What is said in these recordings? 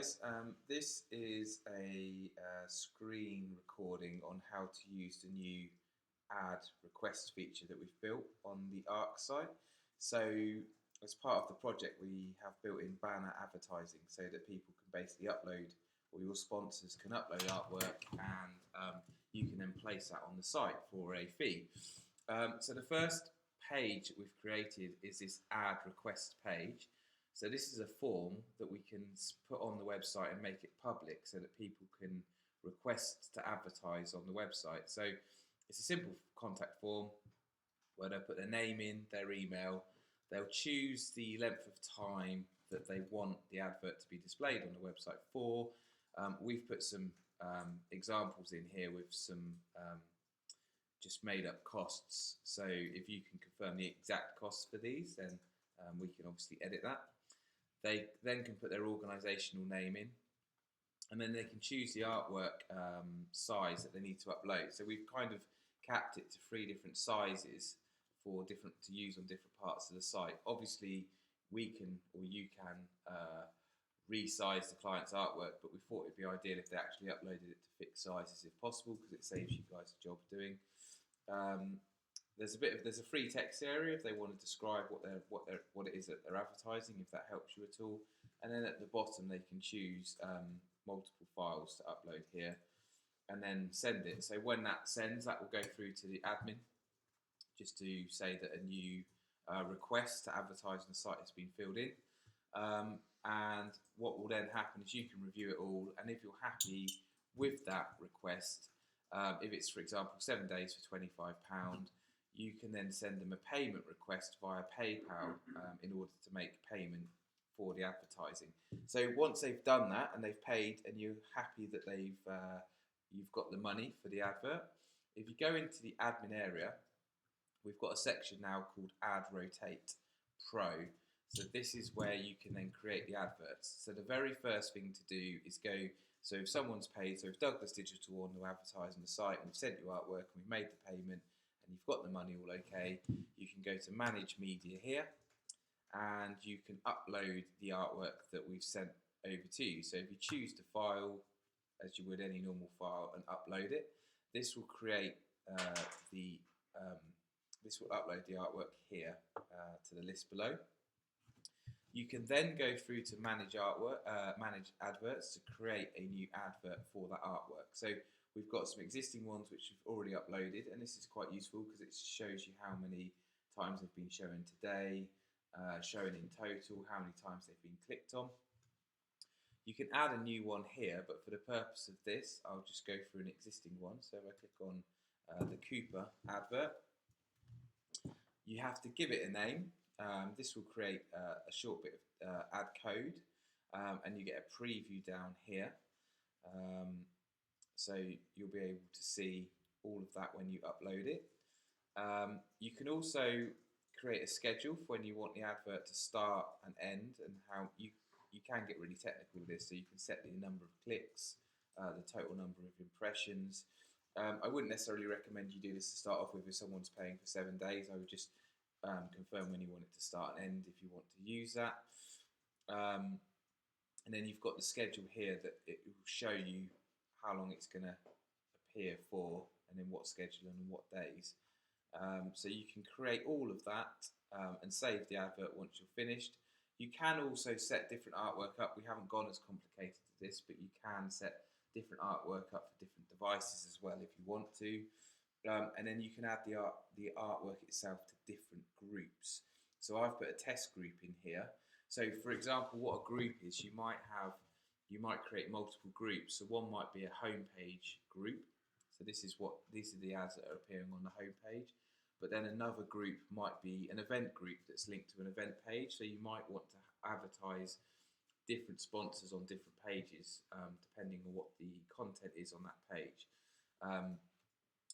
guys, this is a screen recording on how to use the new add request feature that we've built on the ARCS site. So as part of the project we have built in banner advertising so that people can basically upload, or your sponsors can upload artwork, and you can then place that on the site for a fee. So the first page that we've created is this add request page. So this is a form that we can put on the website and make it public so that people can request to advertise on the website. So it's a simple contact form where they'll put their name in, their email, they'll choose the length of time that they want the advert to be displayed on the website for. We've put some examples in here with some just made up costs. So if you can confirm the exact costs for these, then we can obviously edit that. They then can put their organisational name in, and then they can choose the artwork size that they need to upload. So we've kind of capped it to 3 different sizes for different to use on different parts of the site. Obviously, we can, or you can, resize the client's artwork, but we thought it'd be ideal if they actually uploaded it to fixed sizes if possible, because it saves you guys a job doing. There's a free text area if they want to describe what it is that they're advertising, if that helps you at all. And then at the bottom they can choose multiple files to upload here, and then send it. So when that sends, that will go through to the admin, just to say that a new request to advertise on the site has been filled in. And what will then happen is you can review it all, and if you're happy with that request, if it's, for example, 7 days for £25, you can then send them a payment request via PayPal in order to make payment for the advertising. So once they've done that and they've paid, and you're happy that you've got the money for the advert, if you go into the admin area, we've got a section now called Add Rotate Pro. So this is where you can then create the adverts. So the very first thing to do is go, so if someone's paid, so if Douglas Digital want to advertise on the site, and we've sent you artwork and we've made the payment and you've got the money all okay, you can go to Manage Media here, and you can upload the artwork that we've sent over to you. So if you choose to file, as you would any normal file, and upload it, this will create this will upload the artwork here to the list below. You can then go through to manage adverts to create a new advert for that artwork. So we've got some existing ones which we've already uploaded, and this is quite useful because it shows you how many times they've been shown today, shown in total, how many times they've been clicked on. You can add a new one here, but for the purpose of this, I'll just go through an existing one. So if I click on the Cooper advert, you have to give it a name. This will create a short bit of ad code, and you get a preview down here. So you'll be able to see all of that when you upload it. You can also create a schedule for when you want the advert to start and end, and how you can get really technical with this. So you can set the number of clicks, the total number of impressions. I wouldn't necessarily recommend you do this to start off with if someone's paying for 7 days. I would just confirm when you want it to start and end if you want to use that. And then you've got the schedule here that it will show you how long it's going to appear for, and then what schedule and what days. So you can create all of that and save the advert once you're finished. You can also set different artwork up. We haven't gone as complicated as this, but you can set different artwork up for different devices as well if you want to. And then you can add the artwork itself to different groups. So I've put a test group in here. So for example, what a group is, you might create multiple groups. So one might be a homepage group. So these are the ads that are appearing on the homepage. But then another group might be an event group that's linked to an event page. So you might want to advertise different sponsors on different pages, depending on what the content is on that page.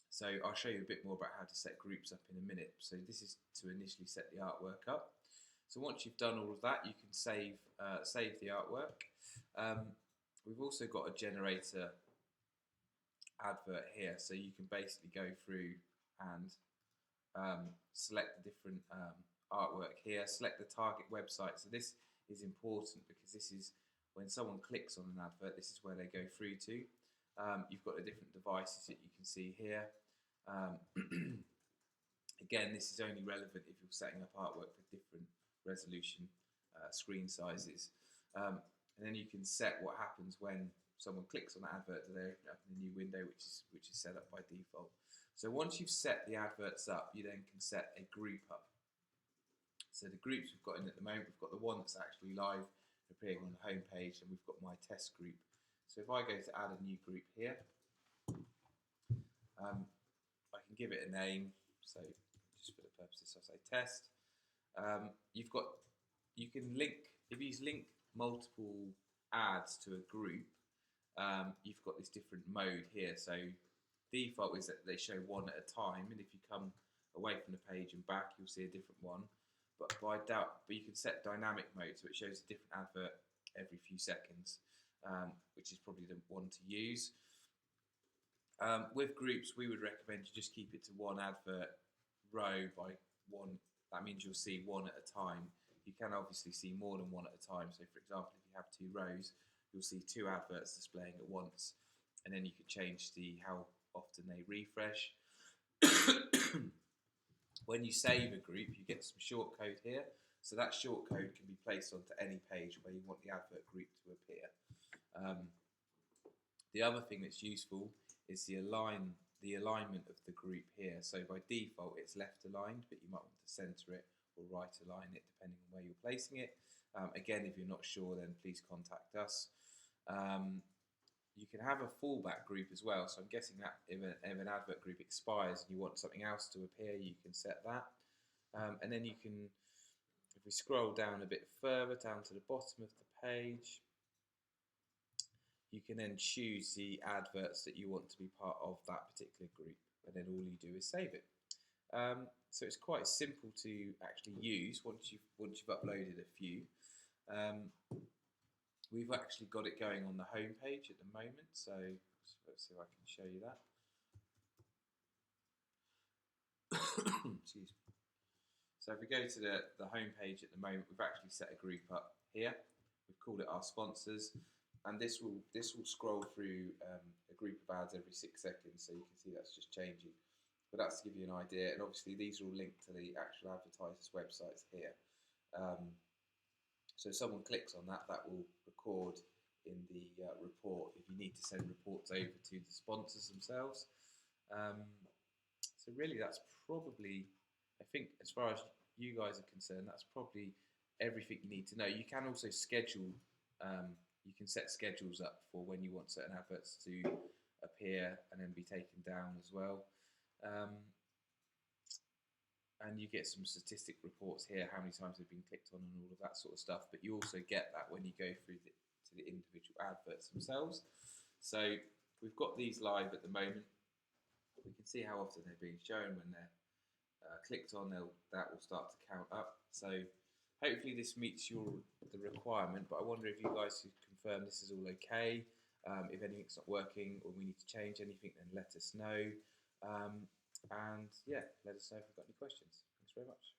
So I'll show you a bit more about how to set groups up in a minute. So this is to initially set the artwork up. So once you've done all of that, you can save the artwork. We've also got a generator advert here, so you can basically go through and select the different artwork here, select the target website. So this is important because this is when someone clicks on an advert, this is where they go through to. You've got the different devices that you can see here. Again, this is only relevant if you're setting up artwork for different resolution screen sizes. And then you can set what happens when someone clicks on the advert. Do they open up in a new window, which is set up by default. So once you've set the adverts up, you then can set a group up. So the groups we've got in at the moment, we've got the one that's actually live appearing on the home page, and we've got my test group. So if I go to add a new group here, I can give it a name. So just for the purposes, I'll say test. You can link, if you link multiple ads to a group, you've got this different mode here. So default is that they show one at a time, and if you come away from the page and back, you'll see a different one. But you can set dynamic mode, so it shows a different advert every few seconds, which is probably the one to use. With groups, we would recommend you just keep it to one advert row by one. That means you'll see one at a time. You can obviously see more than one at a time. So for example, if you have 2 rows, you'll see 2 adverts displaying at once, and then you can change how often they refresh. When you save a group, you get some shortcode here. So that shortcode can be placed onto any page where you want the advert group to appear. The other thing that's useful is the alignment of the group here. So by default, it's left aligned, but you might want to center it or right align it depending on where you're placing it. Again, if you're not sure, then please contact us. You can have a fallback group as well. So I'm guessing that if an advert group expires and you want something else to appear, you can set that. And then you can, if we scroll down a bit further, down to the bottom of the page, you can then choose the adverts that you want to be part of that particular group. And then all you do is save it. So it's quite simple to actually use once you've uploaded a few. We've actually got it going on the home page at the moment, so let's see if I can show you that. Excuse me. So if we go to the home page at the moment, we've actually set a group up here. We've called it our sponsors, and this will scroll through a group of ads every 6 seconds, so you can see that's just changing. But that's to give you an idea, and obviously these are all linked to the actual advertisers' websites here. So if someone clicks on that, that will record in the report if you need to send reports over to the sponsors themselves. So really that's probably, I think as far as you guys are concerned, that's probably everything you need to know. You can also schedule, you can set schedules up for when you want certain adverts to appear and then be taken down as well. And you get some statistic reports here, how many times they've been clicked on and all of that sort of stuff. But you also get that when you go through to the individual adverts themselves. So we've got these live at the moment. We can see how often they're being shown. When they're clicked on, that will start to count up. So hopefully this meets the requirement. But I wonder if you guys could confirm this is all okay. If anything's not working or we need to change anything, then let us know. And yeah, let us know if you've got any questions. Thanks very much.